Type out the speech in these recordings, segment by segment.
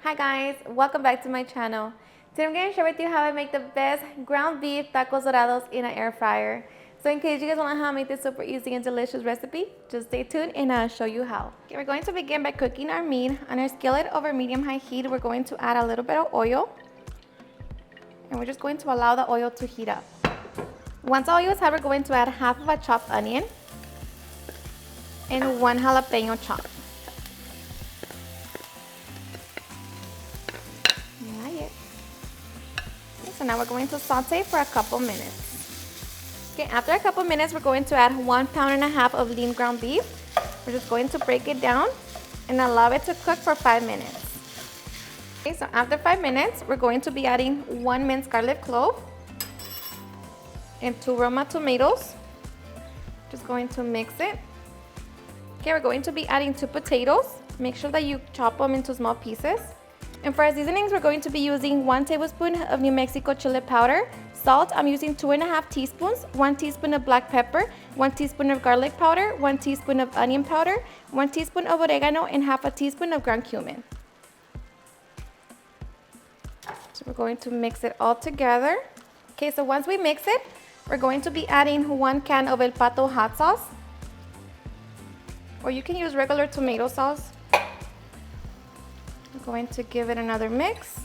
Hi guys, welcome back to my channel. Today I'm going to share with you how I make the best ground beef tacos dorados in an air fryer. So in case you guys want to know how to make this super easy and delicious recipe, just stay tuned and I'll show you how. Okay, we're going to begin by cooking our meat. On our skillet over medium-high heat, we're going to add a little bit of oil. And we're just going to allow the oil to heat up. Once the oil is hot, we're going to add half of a chopped onion and one jalapeno chop. So now we're going to saute for a couple minutes. Okay, after a couple minutes, we're going to add 1.5 pounds of lean ground beef. We're just going to break it down and allow it to cook for 5 minutes. Okay, so after 5 minutes, we're going to be adding 1 minced garlic clove and 2 roma tomatoes. Just going to mix it. Okay, we're going to be adding 2 potatoes. Make sure that you chop them into small pieces. And for our seasonings, we're going to be using 1 tablespoon of New Mexico chili powder. Salt, I'm using 2.5 teaspoons, 1 teaspoon of black pepper, 1 teaspoon of garlic powder, 1 teaspoon of onion powder, 1 teaspoon of oregano, and half a teaspoon of ground cumin. So we're going to mix it all together. Okay, so once we mix it, we're going to be adding 1 can of El Pato hot sauce. Or you can use regular tomato sauce. I'm going to give it another mix.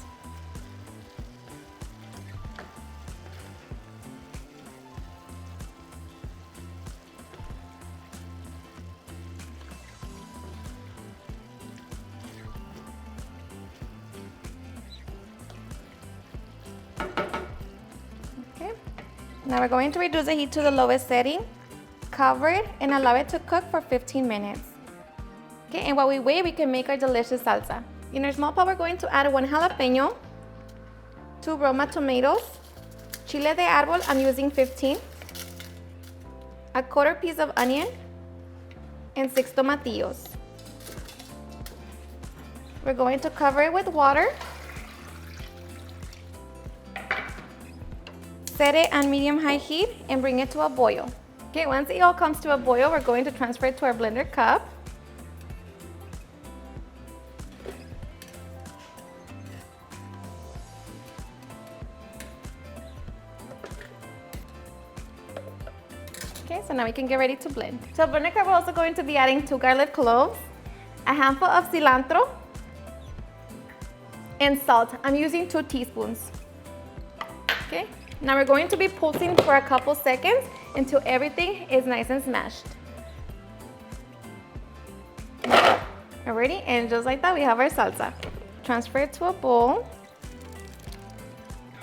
Okay. Now we're going to reduce the heat to the lowest setting, cover it, and allow it to cook for 15 minutes. Okay, and while we wait, we can make our delicious salsa. In our small pot, we're going to add 1 jalapeño, 2 roma tomatoes, chile de árbol, I'm using 15, a quarter piece of onion, and 6 tomatillos. We're going to cover it with water. Set it on medium-high heat and bring it to a boil. Okay, once it all comes to a boil, we're going to transfer it to our blender cup. Okay, so now we can get ready to blend. So blender cup, we're also going to be adding 2 garlic cloves, a handful of cilantro, and salt. I'm using 2 teaspoons. Okay, now we're going to be pulsing for a couple seconds until everything is nice and smashed. Alrighty, and just like that, we have our salsa. Transfer it to a bowl.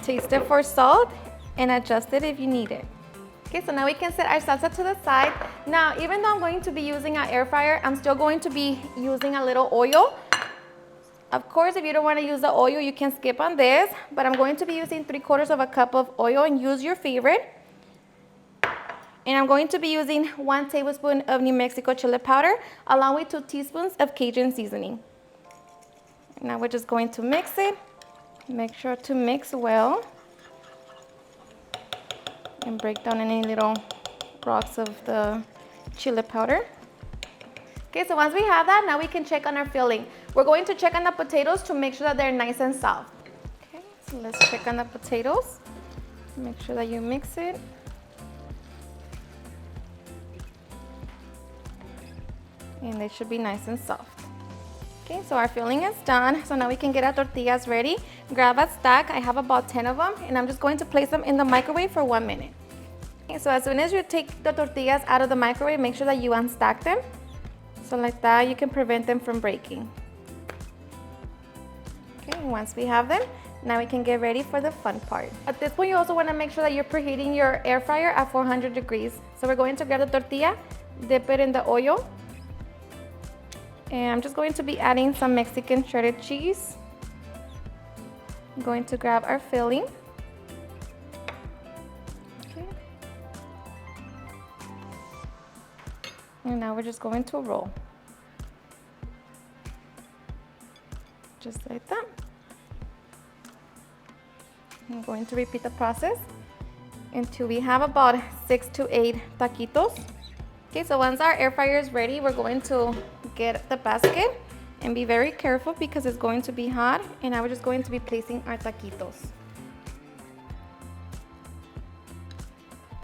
Taste it for salt and adjust it if you need it. Okay, so now we can set our salsa to the side. Now, even though I'm going to be using an air fryer, I'm still going to be using a little oil. Of course, if you don't want to use the oil, you can skip on this, but I'm going to be using 3/4 cup of oil, and use your favorite. And I'm going to be using 1 tablespoon of New Mexico chili powder, along with 2 teaspoons of Cajun seasoning. Now we're just going to mix it. Make sure to mix well. And break down any little rocks of the chili powder. Okay, so once we have that, now we can check on our filling. We're going to check on the potatoes to make sure that they're nice and soft. Okay, so let's check on the potatoes. Make sure that you mix it. And they should be nice and soft. Okay, so our filling is done. So now we can get our tortillas ready. Grab a stack. I have about 10 of them, and I'm just going to place them in the microwave for 1 minute. Okay, so as soon as you take the tortillas out of the microwave, make sure that you unstack them. So like that, you can prevent them from breaking. Okay, once we have them, now we can get ready for the fun part. At this point, you also want to make sure that you're preheating your air fryer at 400 degrees. So we're going to grab the tortilla, dip it in the oil. And I'm just going to be adding some Mexican shredded cheese. I'm going to grab our filling. Okay. And now we're just going to roll. Just like that. I'm going to repeat the process until we have about 6 to 8 taquitos. Okay, so once our air fryer is ready, we're going to get the basket And be very careful because it's going to be hot, and now we're just going to be placing our taquitos.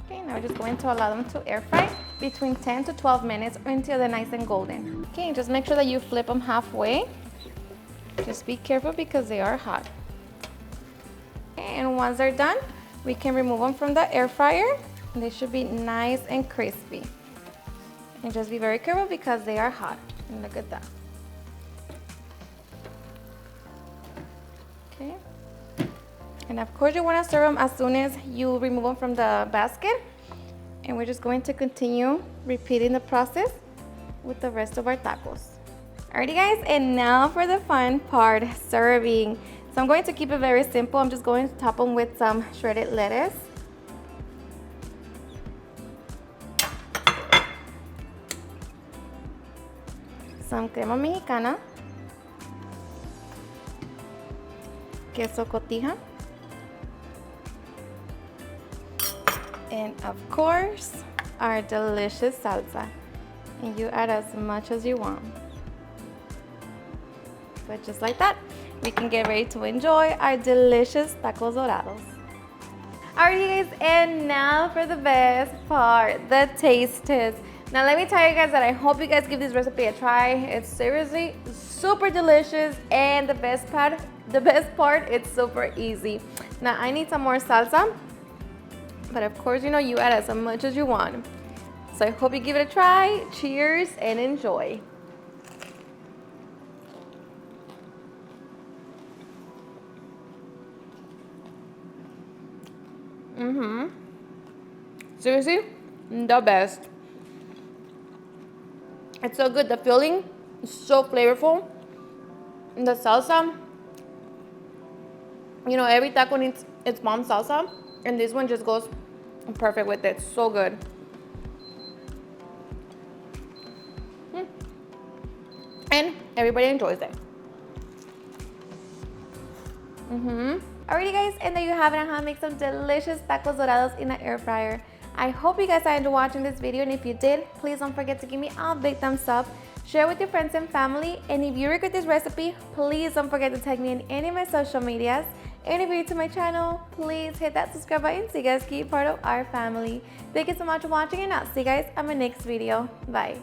Okay, now we're just going to allow them to air fry between 10 to 12 minutes until they're nice and golden. Okay, just make sure that you flip them halfway. Just be careful because they are hot. Okay, and once they're done, we can remove them from the air fryer. They should be nice and crispy. And just be very careful because they are hot. And look at that. Okay. And of course you want to serve them as soon as you remove them from the basket. And we're just going to continue repeating the process with the rest of our tacos. Alrighty guys, and now for the fun part, serving. So I'm going to keep it very simple. I'm just going to top them with some shredded lettuce. Some crema mexicana. Queso cotija. And of course, our delicious salsa. And you add as much as you want. But just like that, we can get ready to enjoy our delicious tacos dorados. Alrighty guys, and now for the best part, the taste test. Now let me tell you guys that I hope you guys give this recipe a try. It's seriously super delicious, and the best part, it's super easy. Now I need some more salsa. But of course, you know, you add as much as you want. So I hope you give it a try. Cheers and enjoy. Seriously, the best. It's so good. The filling is so flavorful. The salsa, you know, every taco needs its mom's salsa, and this one just goes perfect with it. So good. And everybody enjoys it. Alrighty guys, and there you have it on how to make some delicious tacos dorados in an air fryer. I hope you guys enjoyed watching this video, and if you did, please don't forget to give me a big thumbs up, share with your friends and family, and if you regret this recipe, please don't forget to tag me in any of my social medias. And if you're new to my channel, please hit that subscribe button so you guys keep part of our family. Thank you so much for watching, and I'll see you guys on my next video. Bye.